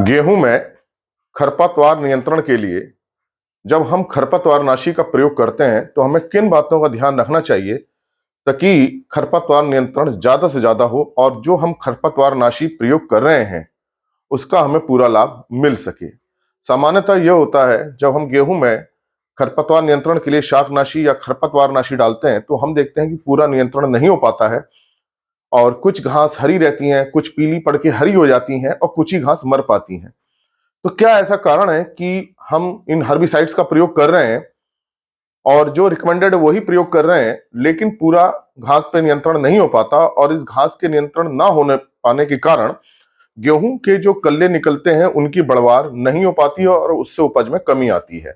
गेहूं में खरपतवार नियंत्रण के लिए जब हम खरपतवारनाशी का प्रयोग करते हैं तो हमें किन बातों का ध्यान रखना चाहिए ताकि खरपतवार नियंत्रण ज्यादा से ज्यादा हो और जो हम खरपतवारनाशी प्रयोग कर रहे हैं उसका हमें पूरा लाभ मिल सके। सामान्यतः यह होता है जब हम गेहूं में खरपतवार नियंत्रण के लिए शाकनाशी या खरपतवारनाशी डालते हैं तो हम देखते हैं कि पूरा नियंत्रण नहीं हो पाता है और कुछ घास हरी रहती हैं, कुछ पीली पड़ के हरी हो जाती हैं और कुछ ही घास मर पाती हैं। तो क्या ऐसा कारण है कि हम इन हर्बिसाइड्स का प्रयोग कर रहे हैं और जो रिकमेंडेड वही प्रयोग कर रहे हैं लेकिन पूरा घास पे नियंत्रण नहीं हो पाता और इस घास के नियंत्रण ना होने पाने के कारण गेहूं के जो कल्ले निकलते हैं उनकी बढ़वार नहीं हो पाती है और उससे उपज में कमी आती है।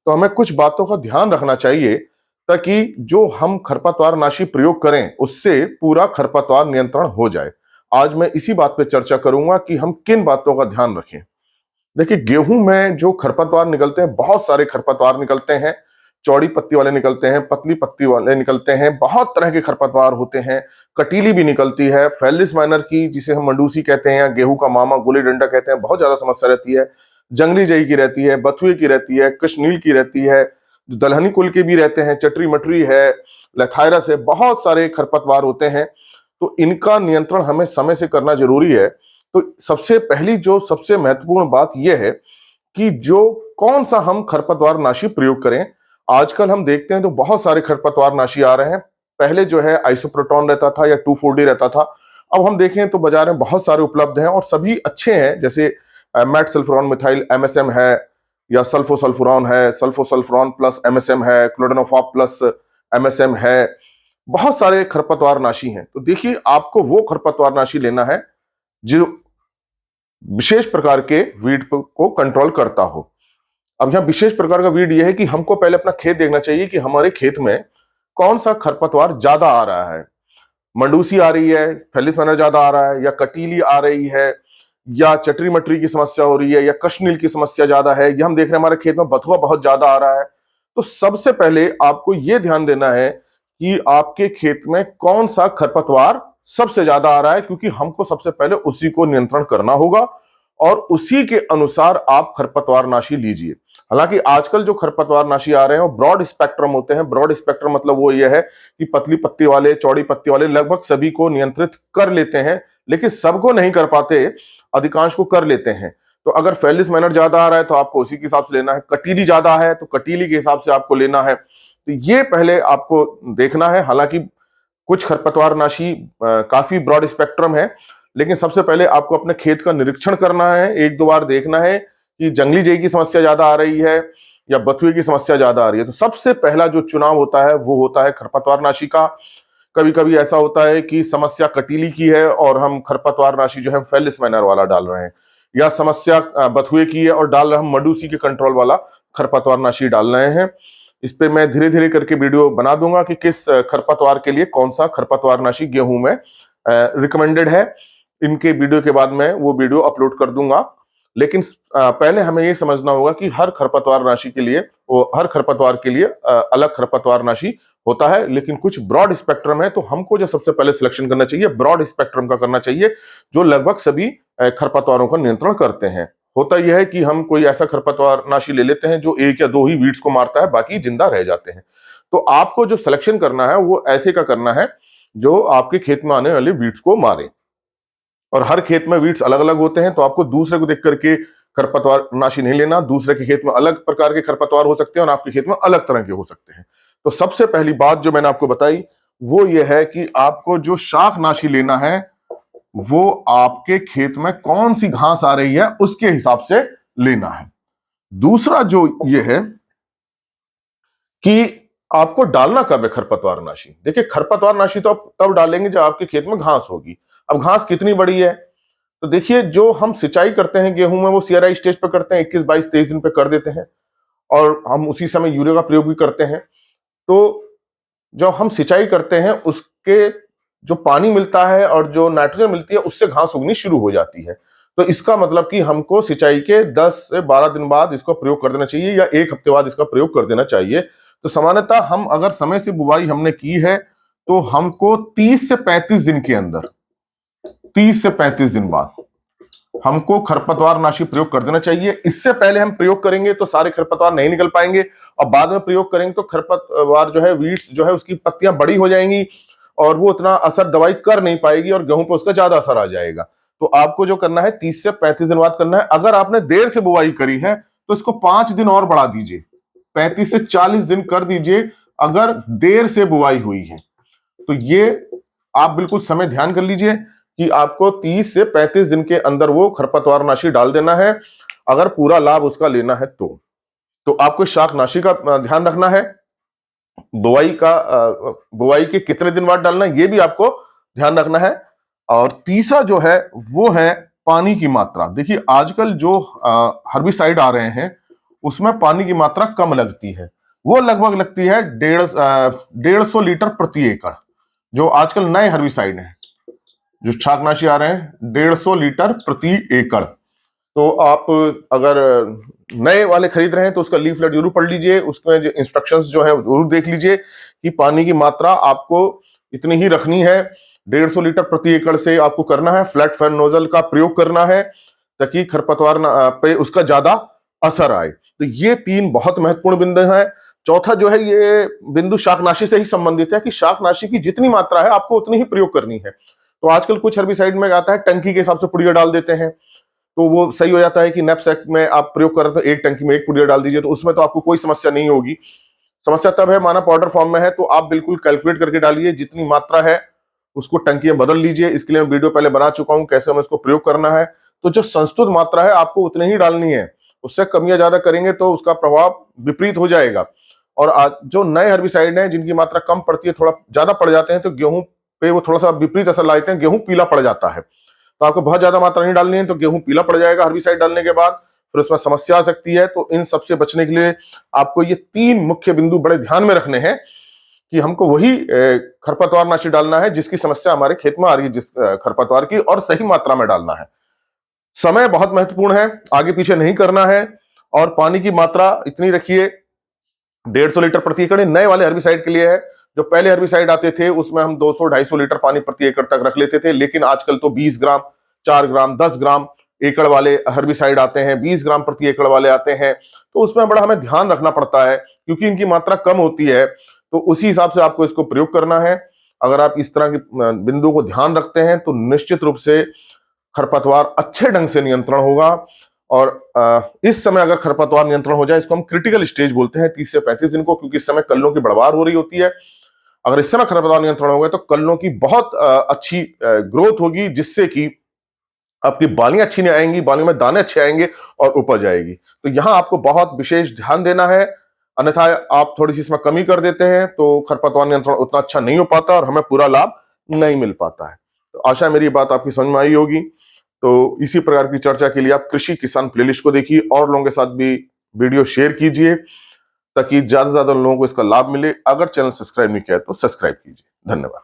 तो हमें कुछ बातों का ध्यान रखना चाहिए ताकि जो हम खरपतवारनाशी प्रयोग करें उससे पूरा खरपतवार नियंत्रण हो जाए। आज मैं इसी बात पे चर्चा करूंगा कि हम किन बातों का ध्यान रखें। देखिए, गेहूं में जो खरपतवार निकलते हैं, बहुत सारे खरपतवार निकलते हैं। चौड़ी पत्ती वाले निकलते हैं, पतली पत्ती वाले निकलते हैं, बहुत तरह के खरपतवार होते हैं। कटीली भी निकलती है, फेलिस माइनर की जिसे हम मंडूसी कहते हैं या गेहूं का मामा गुली डंडा कहते हैं, बहुत ज्यादा समस्या रहती है। जंगली जई की रहती है, बथुए की रहती है, कृष्णनील की रहती है, जो दलहनी कुल के भी रहते हैं, चटरी मटरी है, लथायरस है, बहुत सारे खरपतवार होते हैं। तो इनका नियंत्रण हमें समय से करना जरूरी है। तो सबसे पहली जो सबसे महत्वपूर्ण बात यह है कि जो कौन सा हम खरपतवारनाशी प्रयोग करें। आजकल हम देखते हैं तो बहुत सारे खरपतवारनाशी आ रहे हैं। पहले जो है आइसोप्रोटॉन रहता था या 2,4-D रहता था। अब हम देखें तो बाजार में बहुत सारे उपलब्ध हैं और सभी अच्छे हैं, जैसे मैट सल्फ्यूरॉन मिथाइल MSM है या सल्फोसल्फुरॉन है, सल्फोसल्फुरॉन प्लस MSM है, क्लोडेनोफॉप प्लस MSM है। बहुत सारे खरपतवारनाशी हैं। तो देखिए, आपको वो खरपतवारनाशी लेना है जो विशेष प्रकार के वीड को कंट्रोल करता हो। अब यहां विशेष प्रकार का वीड यह है कि हमको पहले अपना खेत देखना चाहिए कि हमारे खेत में कौन सा खरपतवार ज्यादा आ रहा है। मंडूसी आ रही है, फेलिस माइनर ज्यादा आ रहा है, या कटीली आ रही है, या चटरी मटरी की समस्या हो रही है, या कृष्णनील की समस्या ज्यादा है, ये हम देख रहे हैं हमारे खेत में बथुआ बहुत ज्यादा आ रहा है। तो सबसे पहले आपको यह ध्यान देना है कि आपके खेत में कौन सा खरपतवार सबसे ज्यादा आ रहा है, क्योंकि हमको सबसे पहले उसी को नियंत्रण करना होगा और उसी के अनुसार आप खरपतवारनाशी लीजिए। हालांकि आजकल जो खरपतवारनाशी आ रहे हैं वो ब्रॉड स्पेक्ट्रम होते हैं। ब्रॉड स्पेक्ट्रम मतलब वो ये है कि पतली पत्ती वाले, चौड़ी पत्ती वाले लगभग सभी को नियंत्रित कर लेते हैं, लेकिन सबको नहीं कर पाते, अधिकांश को कर लेते हैं। तो अगर फेलिस माइनर ज्यादा आ रहा है तो आपको उसी के हिसाब से लेना है, कटीली ज्यादा है तो कटीली के हिसाब से आपको लेना है। तो ये पहले आपको देखना है। हालांकि कुछ खरपतवारनाशी काफी ब्रॉड स्पेक्ट्रम है, लेकिन सबसे पहले आपको अपने खेत का निरीक्षण करना है, एक दो बार देखना है कि जंगली जई की समस्या ज्यादा आ रही है या बथुए की समस्या ज्यादा आ रही है। तो सबसे पहला जो चुनाव होता है वो होता है खरपतवारनाशी का। कभी कभी ऐसा होता है कि समस्या कटीली की है और हम खरपतवारनाशी जो है फेलिस माइनर वाला डाल रहे हैं, या समस्या बथुए की है और डाल रहे हैं हम मंडूसी के कंट्रोल वाला खरपतवारनाशी डाल रहे हैं। इस पे मैं धीरे धीरे करके वीडियो बना दूंगा कि किस खरपतवार के लिए कौन सा खरपतवारनाशी गेहूं में रिकमेंडेड है। इनके वीडियो के बाद मैं वो वीडियो अपलोड कर दूंगा। लेकिन पहले हमें ये समझना होगा कि हर खरपतवारनाशी के लिए, वो हर खरपतवार के लिए अलग खरपतवारनाशी होता है, लेकिन कुछ ब्रॉड स्पेक्ट्रम है। तो हमको जो सबसे पहले सिलेक्शन करना चाहिए ब्रॉड स्पेक्ट्रम का करना चाहिए, जो लगभग सभी खरपतवारों का नियंत्रण करते हैं। होता यह है कि हम कोई ऐसा खरपतवारनाशी ले लेते हैं जो एक या दो ही वीड्स को मारता है, बाकी जिंदा रह जाते हैं। तो आपको जो सिलेक्शन करना है वो ऐसे का करना है जो आपके खेत में आने वाले वीड्स को मारे। और हर खेत में वीड्स अलग अलग होते हैं, तो आपको दूसरे को देख करके खरपतवारनाशी नहीं लेना। दूसरे के खेत में अलग प्रकार के खरपतवार हो सकते हैं और आपके खेत में अलग तरह के हो सकते हैं। तो सबसे पहली बात जो मैंने आपको बताई वो ये है कि आपको जो शाकनाशी लेना है वो आपके खेत में कौन सी घास आ रही है उसके हिसाब से लेना है। दूसरा जो ये है कि आपको डालना कब है खरपतवारनाशी। देखिए, खरपतवारनाशी तो आप तब डालेंगे जब आपके खेत में घास होगी। अब घास कितनी बड़ी है, तो देखिए, जो हम सिंचाई करते हैं गेहूं में वो CRI स्टेज पे करते हैं, 21, 22, 23 दिन पे कर देते हैं और हम उसी समय यूरिया का प्रयोग भी करते हैं। तो जब हम सिंचाई करते हैं उसके जो पानी मिलता है और जो नाइट्रोजन मिलती है उससे घास उगनी शुरू हो जाती है। तो इसका मतलब कि हमको सिंचाई के 10 से 12 दिन बाद इसका प्रयोग कर देना चाहिए या एक हफ्ते बाद इसका प्रयोग कर देना चाहिए। तो सामान्यतः हम अगर समय से बुवाई हमने की है तो हमको 30 से 35 दिन के अंदर, 30 से 35 दिन बाद हमको खरपतवार नाशी प्रयोग कर देना चाहिए। इससे पहले हम प्रयोग करेंगे तो सारे खरपतवार नहीं निकल पाएंगे, और बाद में प्रयोग करेंगे तो खरपतवार जो है, वीड्स जो है, उसकी पत्तियां बड़ी हो जाएंगी और वो उतना असर दवाई कर नहीं पाएगी और गेहूं पर उसका ज्यादा असर आ जाएगा। तो आपको जो करना है 30 से 35 दिन बाद करना है। अगर आपने देर से बुवाई करी है तो इसको 5 दिन और बढ़ा दीजिए, 35 से 40 दिन कर दीजिए अगर देर से बुवाई हुई है। तो ये आप बिल्कुल समय ध्यान कर लीजिए कि आपको 30 से 35 दिन के अंदर वो खरपतवारनाशी डाल देना है, अगर पूरा लाभ उसका लेना है तो आपको शाकनाशी का ध्यान रखना है। बुवाई के कितने दिन बाद डालना है ये भी आपको ध्यान रखना है। और तीसरा जो है वो है पानी की मात्रा। देखिए आजकल जो हर्बिसाइड आ रहे हैं उसमें पानी की मात्रा कम लगती है, वो लगभग लगती है 150 लीटर प्रति एकड़। जो आजकल नए हर्बिसाइड हैं, जो शाकनाशी आ रहे हैं, 150 लीटर प्रति एकड़। तो आप अगर नए वाले खरीद रहे हैं तो उसका लीफलेट जरूर पढ़ लीजिए, उसमें जो इंस्ट्रक्शंस जो है जरूर देख लीजिए कि पानी की मात्रा आपको इतनी ही रखनी है। 150 लीटर प्रति एकड़ से आपको करना है। फ्लैट फैन नोजल का प्रयोग करना है ताकि खरपतवार पे उसका ज्यादा असर आए। तो ये 3 बहुत महत्वपूर्ण बिंदु हैं। चौथा जो है, ये बिंदु शाकनाशी से ही संबंधित है कि शाकनाशी की जितनी मात्रा है आपको उतनी ही प्रयोग करनी है। तो आजकल कुछ हर्बिसाइड में आता है टंकी के हिसाब से पुड़िया डाल देते हैं, तो वो सही हो जाता है कि नैपसैक में आप प्रयोग कर रहे हो तो एक टंकी में एक पुड़िया डाल दीजिए, तो उसमें तो आपको कोई समस्या नहीं होगी। समस्या तब है माना पाउडर फॉर्म में है, तो आप बिल्कुल कैलकुलेट करके डालिए, जितनी मात्रा है उसको टंकी में बदल लीजिए। इसके लिए मैं वीडियो पहले बना चुका हूं कैसे हमें इसको प्रयोग करना है। तो जो संस्तुत मात्रा है आपको उतनी ही डालनी है, उससे कमियां ज्यादा करेंगे तो उसका प्रभाव विपरीत हो जाएगा। और आज जो नए हर्बिसाइड हैं जिनकी मात्रा कम पड़ती है, थोड़ा ज्यादा पड़ जाते हैं, तो गेहूं पे वो थोड़ा सा विपरीत असर लाते हैं, गेहूं पीला पड़ जाता है। तो आपको बहुत ज्यादा मात्रा नहीं डालनी है, तो गेहूं पीला पड़ जाएगा हर्बिसाइड डालने के बाद, फिर उसमें समस्या आ सकती है। तो इन सबसे बचने के लिए आपको ये 3 मुख्य बिंदु बड़े ध्यान में रखने हैं कि हमको वही खरपतवारनाशी डालना है जिसकी समस्या हमारे खेत में आ रही है, जिस खरपतवार की, और सही मात्रा में डालना है। समय बहुत महत्वपूर्ण है, आगे पीछे नहीं करना है। और पानी की मात्रा इतनी रखिए, 150 लीटर प्रति एकड़ नए वाले हर्बिसाइड के लिए है। जो पहले हर्बिसाइड आते थे उसमें हम 200-250 लीटर पानी प्रति एकड़ तक रख लेते थे, लेकिन आजकल तो 20 ग्राम, 4 ग्राम, 10 ग्राम एकड़ वाले हर्बिसाइड आते हैं, 20 ग्राम प्रति एकड़ वाले आते हैं। तो उसमें बड़ा हमें ध्यान रखना पड़ता है क्योंकि इनकी मात्रा कम होती है, तो उसी हिसाब से आपको इसको प्रयोग करना है। अगर आप इस तरह के बिंदुओं को ध्यान रखते हैं तो निश्चित रूप से खरपतवार अच्छे ढंग से नियंत्रण होगा। और इस समय अगर खरपतवार नियंत्रण हो जाए, इसको हम क्रिटिकल स्टेज बोलते हैं 30 से 35 दिन को, क्योंकि इस समय कल्लों की बढ़वार हो रही होती है। अगर इस समय खरपतवार नियंत्रण हो गया तो कल्लों की बहुत अच्छी ग्रोथ होगी, जिससे कि आपकी बालियां अच्छी नहीं आएंगी, बालियों में दाने अच्छे आएंगे और उपज आएगी। तो यहां आपको बहुत विशेष ध्यान देना है, अन्यथा आप थोड़ी सी इसमें कमी कर देते हैं तो खरपतवार नियंत्रण उतना अच्छा नहीं हो पाता और हमें पूरा लाभ नहीं मिल पाता है। तो आशा है मेरी बात आपकी समझ में आई होगी। तो इसी प्रकार की चर्चा के लिए आप कृषि किसान प्लेलिस्ट को देखिए और लोगों के साथ भी वीडियो शेयर कीजिए ताकि ज्यादा से ज्यादा लोगों को इसका लाभ मिले। अगर चैनल सब्सक्राइब नहीं किया है तो सब्सक्राइब कीजिए। धन्यवाद।